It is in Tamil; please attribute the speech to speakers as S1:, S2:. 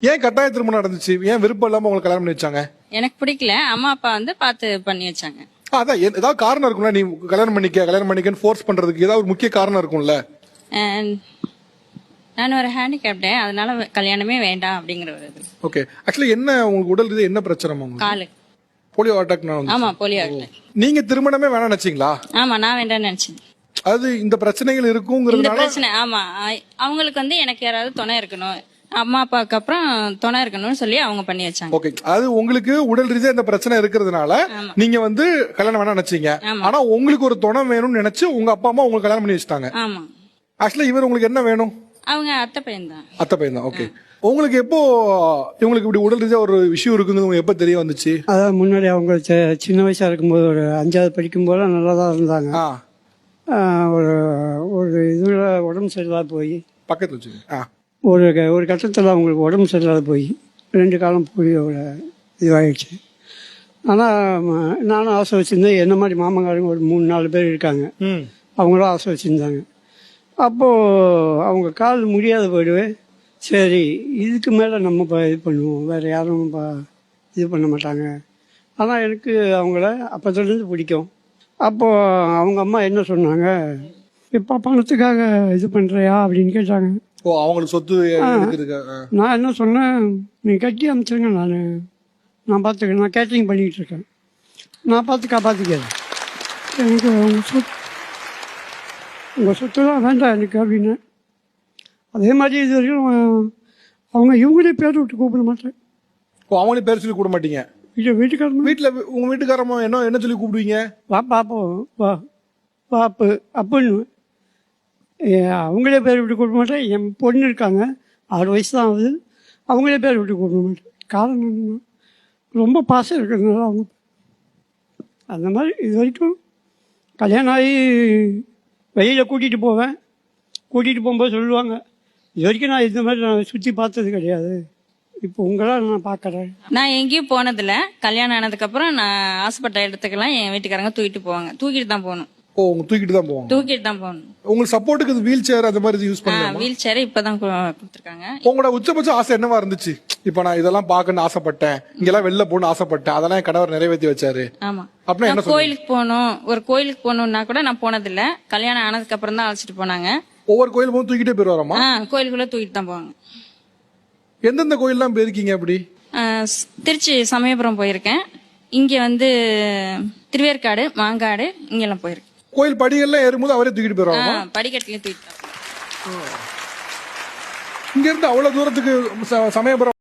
S1: ஏன் கட்டாய திருமணம் நடந்துச்சு? ஏன் விருப்பம் இல்லாம உங்களுக்கு கல்யாணம் பண்ணி வச்சாங்க?
S2: எனக்கு பிடிக்கல. அம்மா அப்பா வந்து பார்த்து பண்ணி வச்சாங்க.
S1: அதான் ஏதாவது காரணம் இருக்கும்ல, நீ கல்யாணம் பண்ணிக்கன்னு ஃபோர்ஸ் பண்றதுக்கு ஏதாவது ஒரு முக்கிய காரணம் இருக்கும்ல?
S2: நான் ஒரு ஹேண்டிகேப்டேன், அதனால கல்யாணமே வேண்டாம் அப்படிங்கிற ஒரு இது.
S1: ஓகே. ஆக்சுவலி என்ன உங்களுக்கு உடல் ரீதியா என்ன பிரச்சனை உங்களுக்கு?
S2: காலு.
S1: Polio attack.
S2: ஆமா, போலியோ அட்டாக்.
S1: நீங்க திருமணமே வேணாம் நினைச்சீங்களா?
S2: ஆமா, நான் வேண்டாம்னு நினைச்சேன்.
S1: அது இந்த பிரச்சனைகள்
S2: இந்த
S1: இருக்குங்கிறதுனால
S2: பிரச்சனை. ஆமா, அவங்களுக்கு வந்து எனக்கு யாராவது துணை இருக்கணும், அம்மா அப்பாவுக்கு அப்புறம் துணை இருக்கணும்னு சொல்லி அவங்க பண்ணி வச்சாங்க.
S1: ஓகே. அது உங்களுக்கு உடல் ரீதியா இந்த பிரச்சனை இருக்கிறதுனால நீங்க வந்து கல்யாணம் வேணாம் நினைச்சீங்க. ஆனா உங்களுக்கு ஒரு துணை வேணும்னு நினைச்சு உங்க அப்பா அம்மா உங்களுக்கு கல்யாணம் பண்ணி வச்சிட்டாங்க.
S2: ஆமா.
S1: ஆக்சுவலி இவர் உங்களுக்கு என்ன வேணும்?
S2: அவங்க அத்தை பையன் தான்.
S1: அத்தை பையன் தான். ஓகே. உங்களுக்கு எப்போ இவங்களுக்கு இப்படி உடல் ரீதியா ஒரு விஷயம் இருக்குன்னு உங்களுக்கு எப்ப தெரிய வந்துச்சு?
S3: அதான் முன்னாடி அவங்க சின்ன வயசா இருக்கும்போது ஒரு 5வது படிக்கும் போது நல்லா தான் இருந்தாங்க. ஒரு ஒரு இதுல உடம்பு சரியில்லாத போய்
S1: பக்கத்துல வச்சுங்க.
S3: ஒரு கட்டத்தில் அவங்களுக்கு உடம்பு சரியில்லாத போய் 2 காலம் போலியோட இதுவாகிடுச்சு. ஆனால் நானும் ஆசை வச்சுருந்தேன். என்ன மாதிரி மாமங்காரங்க ஒரு 3-4 பேர் இருக்காங்க, அவங்களும் ஆசை வச்சுருந்தாங்க. அப்போது அவங்க கால் முடியாத போயிடுவே, சரி இதுக்கு மேலே நம்ம இது பண்ணுவோம், வேறு யாரும் இது பண்ண மாட்டாங்க. ஆனால் எனக்கு அவங்கள அப்போதுலேருந்து பிடிக்கும். அப்போது அவங்க அம்மா என்ன சொன்னாங்க, இப்போ பணத்துக்காக இது பண்ணுறியா அப்படின்னு கேட்டாங்க.
S1: ஓ, அவங்களுக்கு சொத்து
S3: நான் என்ன சொன்னேன், நீ கட்டி அமைச்சிருங்க, நான் பார்த்துக்கிறேன், நான் கேட்டரிங் பண்ணிக்கிட்டு இருக்கேன், நான் பார்த்து காப்பாற்றிக்கிறேன், எனக்கு உங்கள் சொத்துலாம் வேண்டாம் எனக்கு அப்படின்னு. அதே மாதிரி இது வரைக்கும் அவங்க இவங்களே பேர் விட்டு கூப்பிட மாட்டேன்.
S1: ஓ, அவங்களே பேர் சொல்லி கூப்பிட மாட்டீங்க?
S3: வீட்டுக்காரமா
S1: வீட்டில் உங்க வீட்டுக்காரமா என்ன சொல்லி கூப்பிடுவீங்க?
S3: வா பாப்போம், வா பாப்பு அப்படின்னு. அவங்களே பேர் விட்டு கூப்பிட மாட்டேன். என் பொண்ணு இருக்காங்க, 6 வயசு தான் ஆகுது, அவங்களே பேர் விட்டு கூப்பிட மாட்டேன். காரணம் என்னன்னா, ரொம்ப பாசம் இருக்கிறதுனால அவங்க அந்த மாதிரி. இது வரைக்கும் கல்யாணம் ஆகி வெளியில் கூட்டிகிட்டு போவேன், கூட்டிகிட்டு போகும்போது சொல்லுவாங்க, இது வரைக்கும் நான் இந்த மாதிரி நான் சுற்றி பார்த்தது கிடையாது, இப்போ உங்களால் நான் பார்க்குறேன்.
S2: நான் எங்கேயும் போனதில்ல. கல்யாணம் ஆனதுக்கப்புறம் நான் ஆசைப்பட்ட இடத்துக்கெல்லாம் என் வீட்டுக்காரங்க தூக்கிட்டு போவாங்க. தூக்கிட்டு தான் போகணும்.
S1: ஓ, உங்க தூக்கிட்டு தான் போவாங்க?
S2: தூக்கிட்டு தான் போகணும்.
S1: உங்களுக்கு சப்போர்ட்டுக்கு வீல் சேர் அந்த மாதிரி யூஸ் பண்ணுவாங்க?
S2: வீல் சேர் இப்பதான் கொடுத்துருக்காங்க.
S1: உங்களோட உச்சபட்ச ஆசை என்னவா இருந்துச்சு? இப்ப நான் இதெல்லாம் பார்க்கணும்னு ஆசைப்பட்டேன், இங்கெல்லாம் வெளில போகணும்னு ஆசைப்பட்டேன், அதெல்லாம் என் கணவர் நிறைவேற்றி வச்சாரு.
S2: ஆமா.
S1: அப்படின்னா என்ன
S2: கோயிலுக்கு போகணும், ஒரு கோயிலுக்கு போகணும்னா கூட நான் போனதில்ல. கல்யாணம் ஆனதுக்கு அப்புறம் தான் அழைச்சிட்டு போனாங்க.
S1: ஒவ்வொரு கோயில் போகும் தூக்கிட்டே போயிருவாரமா?
S2: கோயிலுக்குள்ள தூக்கிட்டு தான் போவாங்க.
S1: எந்தெந்த கோயில்லாம் போயிருக்கீங்க அப்படி?
S2: திருச்சி சமயபுரம் போயிருக்கேன். இங்க வந்து திருவேற்காடு, மாங்காடு, இங்கெல்லாம் போயிருக்கேன்.
S1: கோயில் படிகள்லாம் ஏறும்போது அவரே தூக்கிட்டு போயிருவாங்க?
S2: படிக்கட்டுலயும் தூக்கிட்டு தான்.
S1: இங்க இருந்து அவ்வளவு தூரத்துக்கு சமயபுரம்